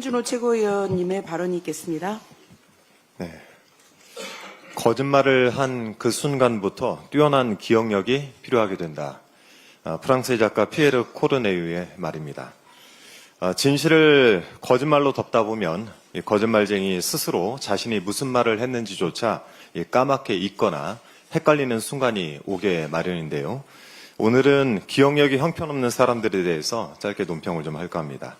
준호 최고위원님의 발언이 있겠습니다. 네. 거짓말을 한 그 순간부터 뛰어난 기억력이 필요하게 된다. 프랑스의 작가 피에르 코르네유의 말입니다. 진실을 거짓말로 덮다 보면 거짓말쟁이 스스로 자신이 무슨 말을 했는지조차 까맣게 잊거나 헷갈리는 순간이 오게 마련인데요. 오늘은 기억력이 형편없는 사람들에 대해서 짧게 논평을 좀 할까 합니다.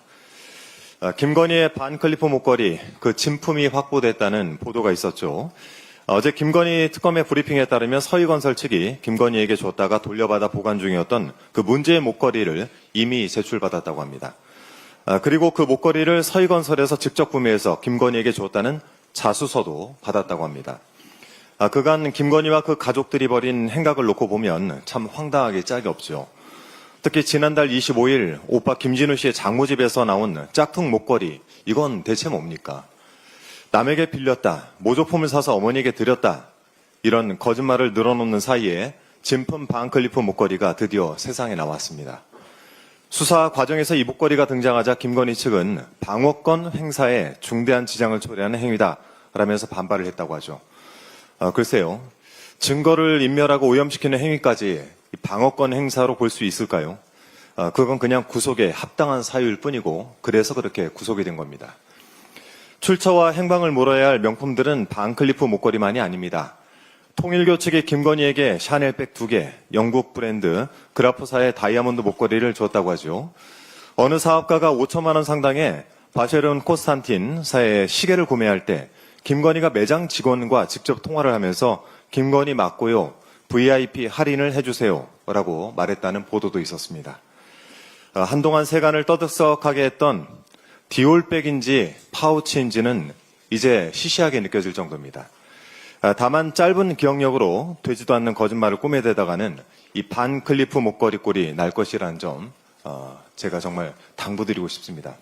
김건희의 반클리프 목걸이, 그 진품이 확보됐다는 보도가 있었죠. 어제 김건희 특검의 브리핑에 따르면 서희건설 측이 김건희에게 줬다가 돌려받아 보관 중이었던 그 문제의 목걸이를 이미 제출받았다고 합니다. 그리고 그 목걸이를 서희건설에서 직접 구매해서 김건희에게 줬다는 자수서도 받았다고 합니다. 그간 김건희와 그 가족들이 벌인 행각을 놓고 보면 참 황당하게 짝이 없죠. 특히 지난달 25일 오빠 김진우 씨의 장모집에서 나온 짝퉁 목걸이, 이건 대체 뭡니까? 남에게 빌렸다, 모조품을 사서 어머니에게 드렸다, 이런 거짓말을 늘어놓는 사이에 진품 반클리프 목걸이가 드디어 세상에 나왔습니다. 수사 과정에서 이 목걸이가 등장하자 김건희 측은 방어권 행사에 중대한 지장을 초래하는 행위다 라면서 반발을 했다고 하죠. 글쎄요, 증거를 인멸하고 오염시키는 행위까지 방어권 행사로 볼 수 있을까요? 그건 그냥 구속에 합당한 사유일 뿐이고 그래서 그렇게 구속이 된 겁니다. 출처와 행방을 물어야 할 명품들은 반클리프 목걸이만이 아닙니다. 통일교 측이 김건희에게 샤넬백 2개, 영국 브랜드 그라포사의 다이아몬드 목걸이를 줬다고 하죠. 어느 사업가가 5천만 원 상당의 바쉐론 코스탄틴사의 시계를 구매할 때 김건희가 매장 직원과 직접 통화를 하면서 김건희 맞고요, VIP 할인을 해주세요 라고 말했다는 보도도 있었습니다. 한동안 세간을 떠들썩하게 했던 디올백인지 파우치인지는 이제 시시하게 느껴질 정도입니다. 다만 짧은 기억력으로 되지도 않는 거짓말을 꾸며대다가는 이 반클리프 목걸이 꼴이 날 것이라는 점 제가 정말 당부드리고 싶습니다.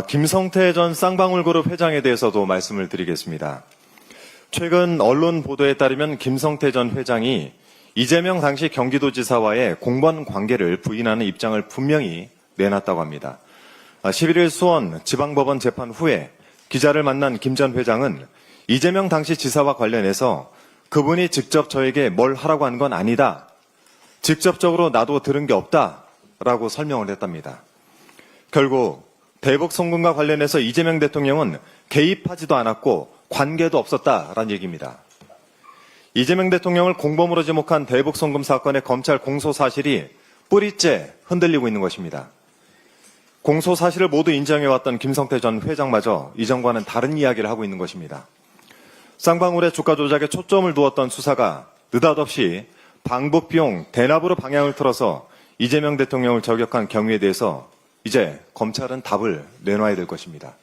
김성태 전 쌍방울그룹 회장에 대해서도 말씀을 드리겠습니다. 최근 언론 보도에 따르면 김성태 전 회장이 이재명 당시 경기도지사와의 공범 관계를 부인하는 입장을 분명히 내놨다고 합니다. 11일 수원 지방법원 재판 후에 기자를 만난 김 전 회장은 이재명 당시 지사와 관련해서 그분이 직접 저에게 뭘 하라고 한 건 아니다. 직접적으로 나도 들은 게 없다라고 설명을 했답니다. 결국 대북 송금과 관련해서 이재명 대통령은 개입하지도 않았고 관계도 없었다라는 얘기입니다. 이재명 대통령을 공범으로 지목한 대북 송금 사건의 검찰 공소 사실이 뿌리째 흔들리고 있는 것입니다. 공소 사실을 모두 인정해왔던 김성태 전 회장마저 이전과는 다른 이야기를 하고 있는 것입니다. 쌍방울의 주가 조작에 초점을 두었던 수사가 느닷없이 방북 비용 대납으로 방향을 틀어서 이재명 대통령을 저격한 경위에 대해서 이제 검찰은 답을 내놔야 될 것입니다.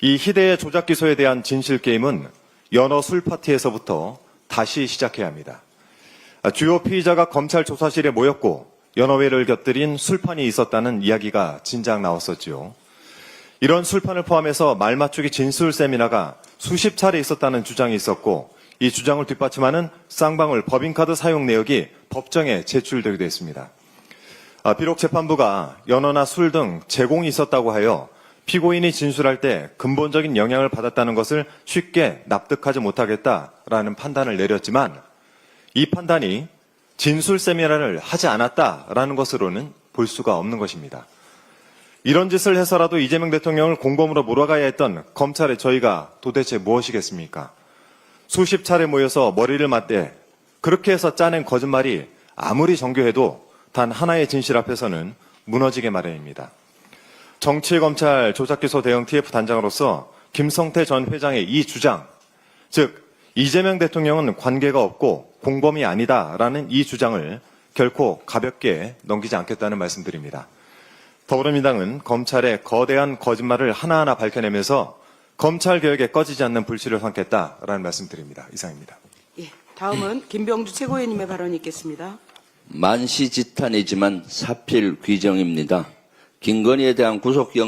이 희대의 조작 기소에 대한 진실 게임은 연어 술 파티에서부터 다시 시작해야 합니다. 주요 피의자가 검찰 조사실에 모였고 연어회를 곁들인 술판이 있었다는 이야기가 진작 나왔었지요. 이런 술판을 포함해서 말맞추기 진술 세미나가 수십 차례 있었다는 주장이 있었고 이 주장을 뒷받침하는 쌍방울 법인카드 사용 내역이 법정에 제출되기도 했습니다. 비록 재판부가 연어나 술 등 제공이 있었다고 하여 피고인이 진술할 때 근본적인 영향을 받았다는 것을 쉽게 납득하지 못하겠다라는 판단을 내렸지만 이 판단이 진술 세미나를 하지 않았다라는 것으로는 볼 수가 없는 것입니다. 이런 짓을 해서라도 이재명 대통령을 공범으로 몰아가야 했던 검찰의 저희가 도대체 무엇이겠습니까? 수십 차례 모여서 머리를 맞대 그렇게 해서 짜낸 거짓말이 아무리 정교해도 단 하나의 진실 앞에서는 무너지게 마련입니다. 정치검찰 조작기소 대응 TF 단장으로서 김성태 전 회장의 이 주장, 즉 이재명 대통령은 관계가 없고 공범이 아니다라는 이 주장을 결코 가볍게 넘기지 않겠다는 말씀드립니다. 더불어민주당은 검찰의 거대한 거짓말을 하나하나 밝혀내면서 검찰개혁에 꺼지지 않는 불씨를 삼겠다라는 말씀드립니다. 이상입니다. 예, 다음은 김병주 최고위원님의 발언이 있겠습니다. 만시지탄이지만 사필 귀정입니다. 김건희에 대한 구속영